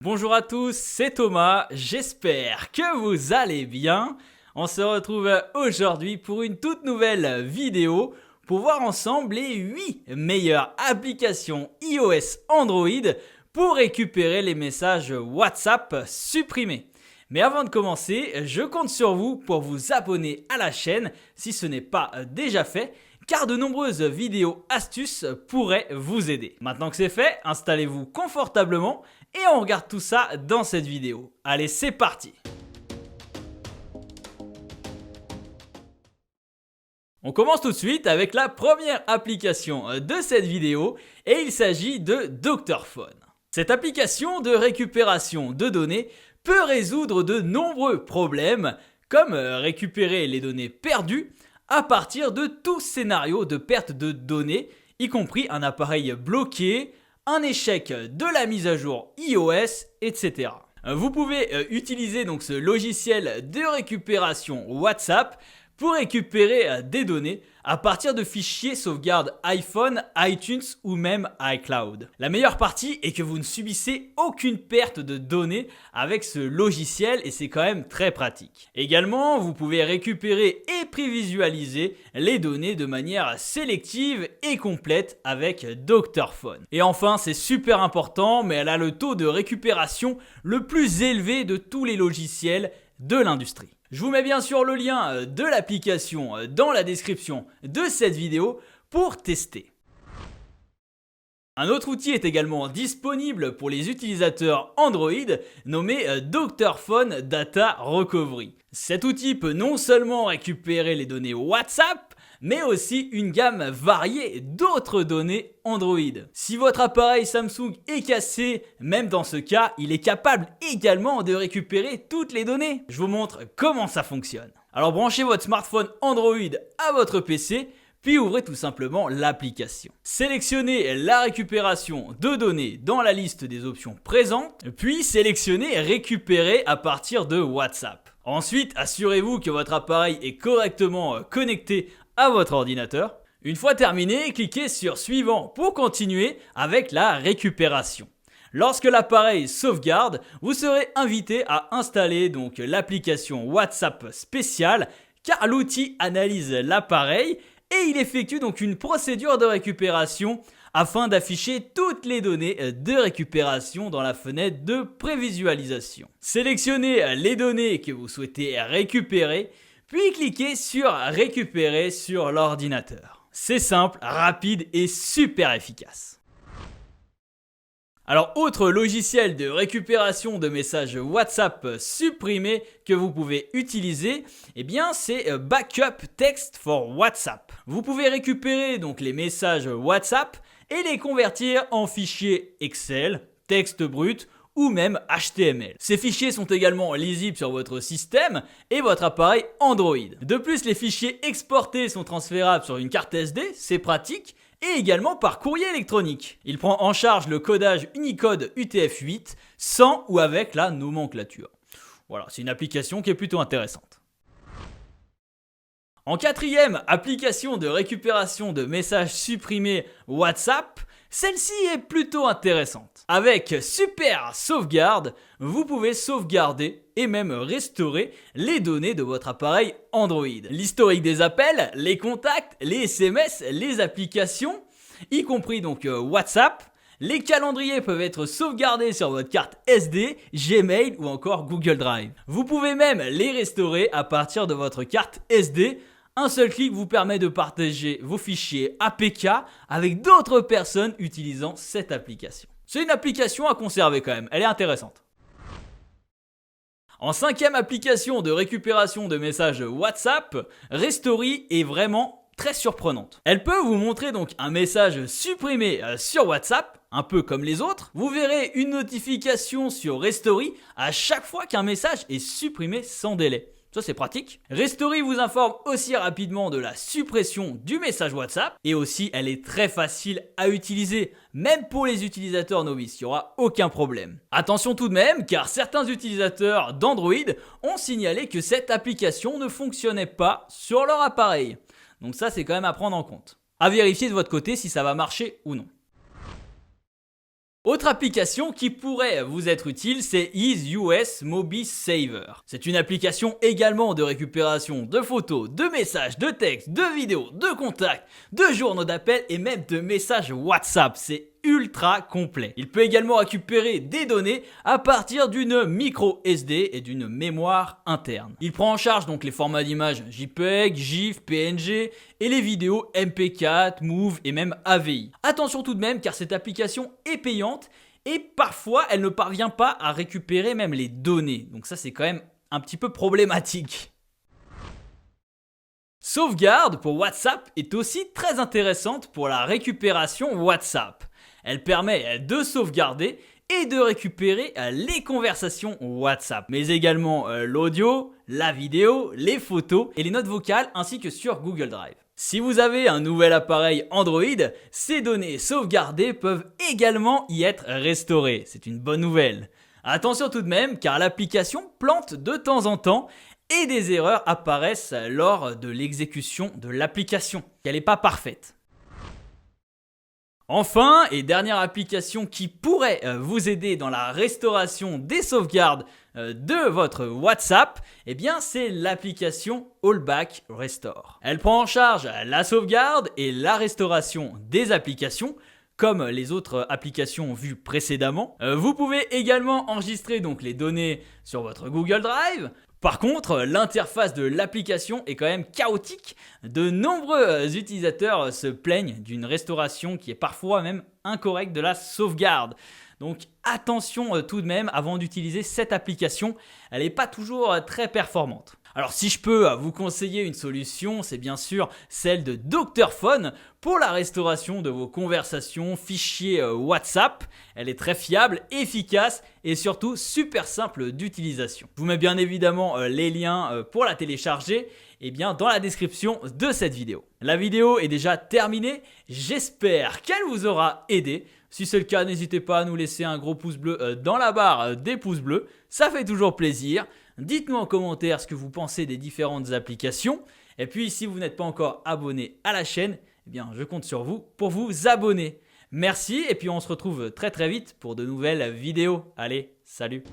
Bonjour à tous, c'est Thomas, j'espère que vous allez bien. On se retrouve aujourd'hui pour une toute nouvelle vidéo pour voir ensemble les 8 meilleures applications iOS Android pour récupérer les messages WhatsApp supprimés. Mais avant de commencer, je compte sur vous pour vous abonner à la chaîne si ce n'est pas déjà fait, car de nombreuses vidéos astuces pourraient vous aider. Maintenant que c'est fait, installez-vous confortablement et on regarde tout ça dans cette vidéo. Allez, c'est parti! On commence tout de suite avec la première application de cette vidéo et il s'agit de Dr.Phone. Cette application de récupération de données peut résoudre de nombreux problèmes comme récupérer les données perdues à partir de tout scénario de perte de données, y compris un appareil bloqué, un échec de la mise à jour iOS, etc. Vous pouvez utiliser donc ce logiciel de récupération WhatsApp pour récupérer des données à partir de fichiers sauvegarde iPhone, iTunes ou même iCloud. La meilleure partie est que vous ne subissez aucune perte de données avec ce logiciel et c'est quand même très pratique. Également, vous pouvez récupérer et prévisualiser les données de manière sélective et complète avec Dr.Phone. Et enfin, c'est super important, mais elle a le taux de récupération le plus élevé de tous les logiciels de l'industrie. Je vous mets bien sûr le lien de l'application dans la description de cette vidéo pour tester. Un autre outil est également disponible pour les utilisateurs Android nommé Dr.Phone Data Recovery. Cet outil peut non seulement récupérer les données WhatsApp, mais aussi une gamme variée d'autres données Android. Si votre appareil Samsung est cassé, même dans ce cas, il est capable également de récupérer toutes les données. Je vous montre comment ça fonctionne. Alors branchez votre smartphone Android à votre PC, puis ouvrez tout simplement l'application. Sélectionnez la récupération de données dans la liste des options présentes, puis sélectionnez récupérer à partir de WhatsApp. Ensuite, assurez-vous que votre appareil est correctement connecté à votre ordinateur. Une fois terminé, cliquez sur suivant pour continuer avec la récupération. Lorsque l'appareil sauvegarde, vous serez invité à installer donc l'application WhatsApp spéciale car l'outil analyse l'appareil et il effectue donc une procédure de récupération afin d'afficher toutes les données de récupération dans la fenêtre de prévisualisation. Sélectionnez les données que vous souhaitez récupérer, puis cliquez sur récupérer sur l'ordinateur. C'est simple, rapide et super efficace. Alors, autre logiciel de récupération de messages WhatsApp supprimés que vous pouvez utiliser, c'est Backup Text for WhatsApp. Vous pouvez récupérer donc les messages WhatsApp et les convertir en fichiers Excel, texte brut ou même HTML. Ces fichiers sont également lisibles sur votre système et votre appareil Android. De plus, les fichiers exportés sont transférables sur une carte SD, c'est pratique, et également par courrier électronique. Il prend en charge le codage Unicode UTF-8 sans ou avec la nomenclature. Voilà, c'est une application qui est plutôt intéressante. En quatrième application de récupération de messages supprimés WhatsApp, celle-ci est plutôt intéressante. Avec Super Sauvegarde, vous pouvez sauvegarder et même restaurer les données de votre appareil Android. L'historique des appels, les contacts, les SMS, les applications, y compris donc WhatsApp. Les calendriers peuvent être sauvegardés sur votre carte SD, Gmail ou encore Google Drive. Vous pouvez même les restaurer à partir de votre carte SD. Un seul clic vous permet de partager vos fichiers APK avec d'autres personnes utilisant cette application. C'est une application à conserver quand même, elle est intéressante. En cinquième application de récupération de messages WhatsApp, Restory est vraiment très surprenante. Elle peut vous montrer donc un message supprimé sur WhatsApp, un peu comme les autres. Vous verrez une notification sur Restory à chaque fois qu'un message est supprimé sans délai. Ça c'est pratique. Restory vous informe aussi rapidement de la suppression du message WhatsApp et aussi elle est très facile à utiliser, même pour les utilisateurs novices, il n'y aura aucun problème. Attention tout de même car certains utilisateurs d'Android ont signalé que cette application ne fonctionnait pas sur leur appareil. Donc ça c'est quand même à prendre en compte. À vérifier de votre côté si ça va marcher ou non. Autre application qui pourrait vous être utile, c'est EaseUS MobiSaver. C'est une application également de récupération de photos, de messages, de textes, de vidéos, de contacts, de journaux d'appel et même de messages WhatsApp. C'est ultra complet. Il peut également récupérer des données à partir d'une micro SD et d'une mémoire interne. Il prend en charge donc les formats d'images JPEG, GIF, PNG et les vidéos MP4, MOV et même AVI. Attention tout de même car cette application est payante et parfois elle ne parvient pas à récupérer même les données. Donc ça c'est quand même un petit peu problématique. Sauvegarde pour WhatsApp est aussi très intéressante pour la récupération WhatsApp. Elle permet de sauvegarder et de récupérer les conversations WhatsApp, mais également l'audio, la vidéo, les photos et les notes vocales ainsi que sur Google Drive. Si vous avez un nouvel appareil Android, ces données sauvegardées peuvent également y être restaurées. C'est une bonne nouvelle. Attention tout de même car l'application plante de temps en temps et des erreurs apparaissent lors de l'exécution de l'application. Elle n'est pas parfaite. Enfin, et dernière application qui pourrait vous aider dans la restauration des sauvegardes de votre WhatsApp, eh bien c'est l'application Allback Restore. Elle prend en charge la sauvegarde et la restauration des applications, comme les autres applications vues précédemment. Vous pouvez également enregistrer donc les données sur votre Google Drive. Par contre, l'interface de l'application est quand même chaotique. De nombreux utilisateurs se plaignent d'une restauration qui est parfois même incorrecte de la sauvegarde. Donc attention tout de même avant d'utiliser cette application, elle n'est pas toujours très performante. Alors si je peux vous conseiller une solution, c'est bien sûr celle de Dr Phone pour la restauration de vos conversations, fichiers WhatsApp. Elle est très fiable, efficace et surtout super simple d'utilisation. Je vous mets bien évidemment les liens pour la télécharger dans la description de cette vidéo. La vidéo est déjà terminée, j'espère qu'elle vous aura aidé. Si c'est le cas, n'hésitez pas à nous laisser un gros pouce bleu dans la barre des pouces bleus, ça fait toujours plaisir. Dites-nous en commentaire ce que vous pensez des différentes applications. Et puis si vous n'êtes pas encore abonné à la chaîne, je compte sur vous pour vous abonner. Merci et puis on se retrouve très vite pour de nouvelles vidéos. Allez, salut!